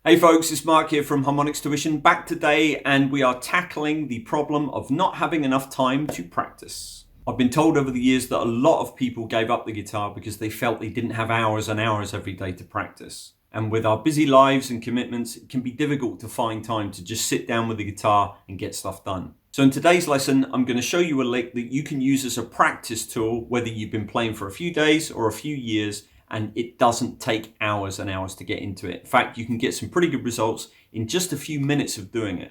Hey folks, it's Mark here from Harmonix Tuition, back today, and we are tackling the problem of not having enough time to practice. I've been told over the years that a lot of people gave up the guitar because they felt they didn't have hours and hours every day to practice. And with our busy lives and commitments, it can be difficult to find time to just sit down with the guitar and get stuff done. So in today's lesson, I'm going to show you a lick that you can use as a practice tool, whether you've been playing for a few days or a few years, and it doesn't take hours and hours to get into it. In fact, you can get some pretty good results in just a few minutes of doing it.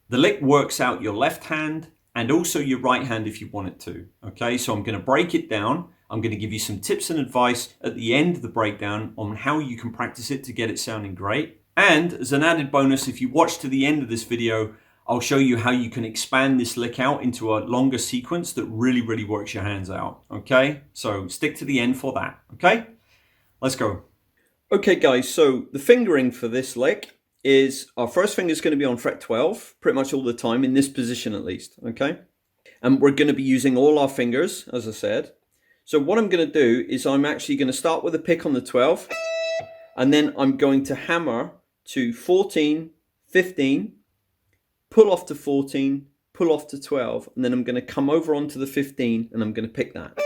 The lick works out your left hand and also your right hand if you want it to. Okay, so I'm going to break it down. I'm going to give you some tips and advice at the end of the breakdown on how you can practice it to get it sounding great. And as an added bonus, if you watch to the end of this video, I'll show you how you can expand this lick out into a longer sequence that really works your hands out. Okay, so stick to the end for that. Okay, let's go. Okay guys, so the fingering for this lick is our first finger is going to be on fret 12 pretty much all the time, in this position at least. Okay, and we're going to be using all our fingers, as I said. So what I'm going to do is I'm actually going to start with a pick on the 12, and then I'm going to hammer to 14, 15, pull off to 14, pull off to 12, and then I'm going to come over onto the 15 and I'm going to pick that.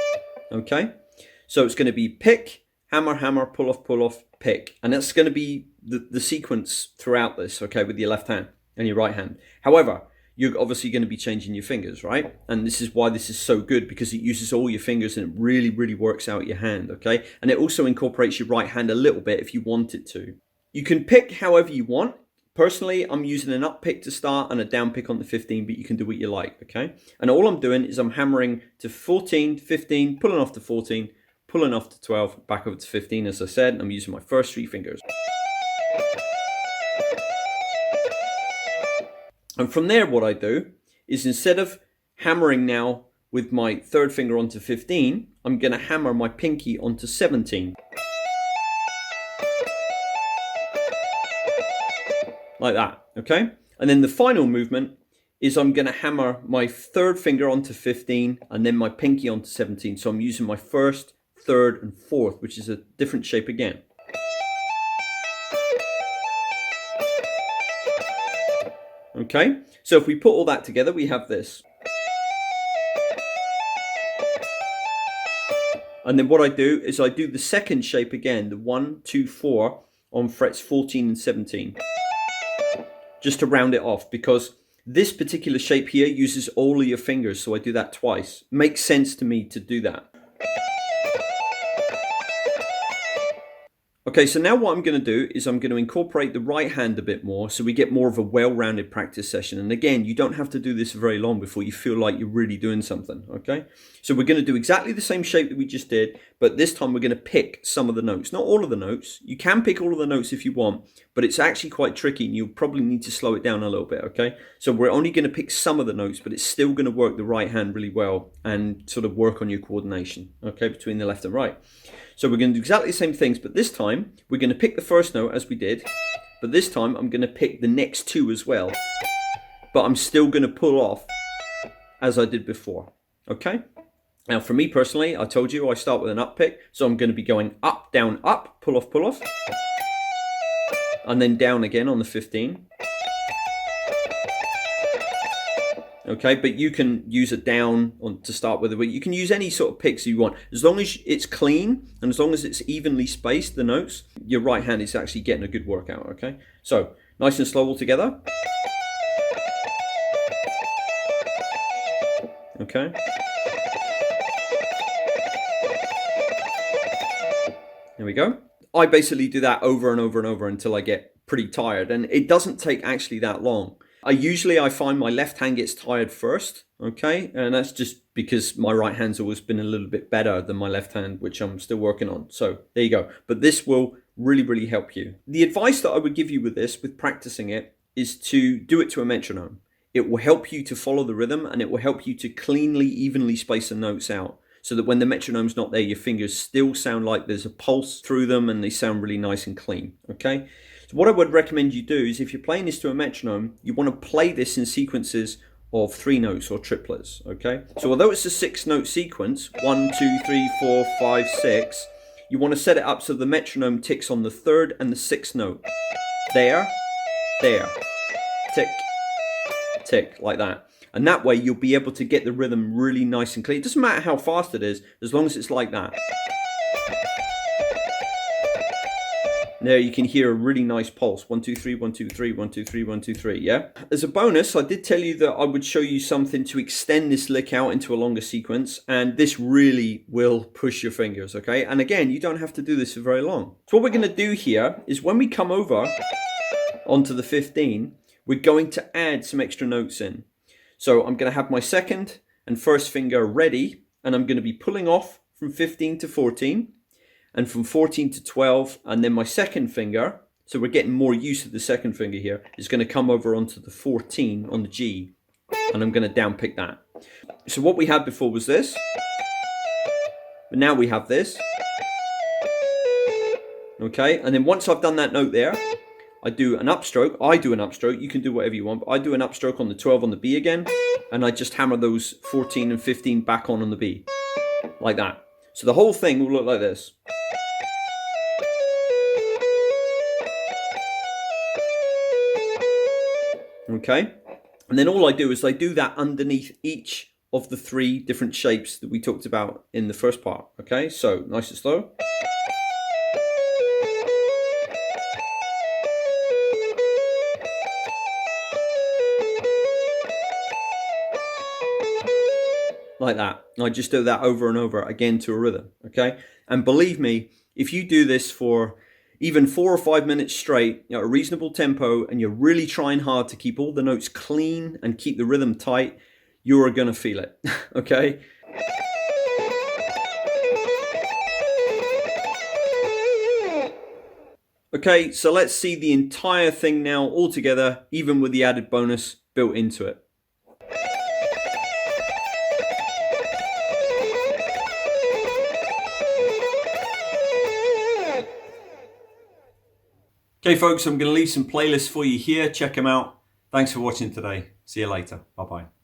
Okay, so it's going to be pick, hammer, hammer, pull off, pick. And that's going to be the sequence throughout this, okay, with your left hand and your right hand. However, you're obviously going to be changing your fingers, right? And this is why this is so good, because it uses all your fingers and it really works out your hand, okay? And it also incorporates your right hand a little bit if you want it to. You can pick however you want. Personally, I'm using an up pick to start and a down pick on the 15, but you can do what you like, okay? And all I'm doing is I'm hammering to 14, 15, pulling off to 14, pulling off to 12, back over to 15, as I said, and I'm using my first three fingers. And from there, what I do is, instead of hammering now with my third finger onto 15, I'm going to hammer my pinky onto 17. Like that, okay? And then the final movement is I'm going to hammer my third finger onto 15 and then my pinky onto 17. So I'm using my first, third and fourth, which is a different shape again. Okay, so if we put all that together, we have this. And then what I do is I do the second shape again, the 1, 2, 4 on frets 14 and 17. Just to round it off, because this particular shape here uses all of your fingers, so I do that twice. Makes sense to me to do that. Okay, so now what I'm going to do is I'm going to incorporate the right hand a bit more, so we get more of a well-rounded practice session. And again, you don't have to do this very long before you feel like you're really doing something, okay? So we're going to do exactly the same shape that we just did, but this time we're going to pick some of the notes. Not all of the notes. You can pick all of the notes if you want, but it's actually quite tricky and you'll probably need to slow it down a little bit, okay? So we're only going to pick some of the notes, but it's still going to work the right hand really well and sort of work on your coordination, okay, between the left and right. So we're going to do exactly the same things, but this time we're going to pick the first note as we did, but this time I'm going to pick the next two as well, but I'm still going to pull off as I did before, okay? Now for me personally, I told you I start with an up pick, so I'm going to be going up, down, up, pull off, and then down again on the 15. Okay, but you can use a down to start with, but you can use any sort of picks you want. As long as it's clean and as long as it's evenly spaced, the notes, your right hand is actually getting a good workout, okay? So, nice and slow all together. Okay. There we go. I basically do that over and over until I get pretty tired, and it doesn't take actually that long. I find my left hand gets tired first, okay? And that's just because my right hand's always been a little bit better than my left hand, which I'm still working on. So there you go. But this will really help you. The advice that I would give you with this, with practicing it, is to do it to a metronome. It will help you to follow the rhythm, and it will help you to cleanly, evenly space the notes out, so that when the metronome's not there, your fingers still sound like there's a pulse through them and they sound really nice and clean, okay? So what I would recommend you do is, if you're playing this to a metronome, you want to play this in sequences of 3 notes or triplets, okay? So although it's a 6-note sequence, 1, 2, 3, 4, 5, 6, you want to set it up so the metronome ticks on the 3rd and the 6th note. there, there, tick, tick, like that. And that way you'll be able to get the rhythm really nice and clear. It doesn't matter how fast it is, as long as it's like that. There you can hear a really nice pulse. 1, 2, 3, 1, 2, 3, 1, 2, 3, 1, 2, 3, yeah? As a bonus, I did tell you that I would show you something to extend this lick out into a longer sequence, and this really will push your fingers, okay? And again, you don't have to do this for very long. So what we're gonna do here is when we come over onto the 15, we're going to add some extra notes in. So I'm gonna have my second and first finger ready, and I'm gonna be pulling off from 15 to 14, and from 14 to 12, and then my second finger, so we're getting more use of the second finger here, is going to come over onto the 14 on the G, and I'm going to down pick that. So what we had before was this, but now we have this. Okay, and then once I've done that note there, I do an upstroke. You can do whatever you want, but I do an upstroke on the 12 on the B again, and I just hammer those 14 and 15 back on the B, like that. So the whole thing will look like this. Okay, and then all I do is I do that underneath each of the 3 different shapes that we talked about in the first part. Okay, so nice and slow. Like that. And I just do that over and over again to a rhythm. Okay, and believe me, if you do this for even 4 or 5 minutes straight at a reasonable tempo, and you're really trying hard to keep all the notes clean and keep the rhythm tight, you are gonna feel it, okay? Okay, so let's see the entire thing now all together, even with the added bonus built into it. Okay folks, I'm going to leave some playlists for you here. Check them out. Thanks for watching today. See you later. Bye-bye.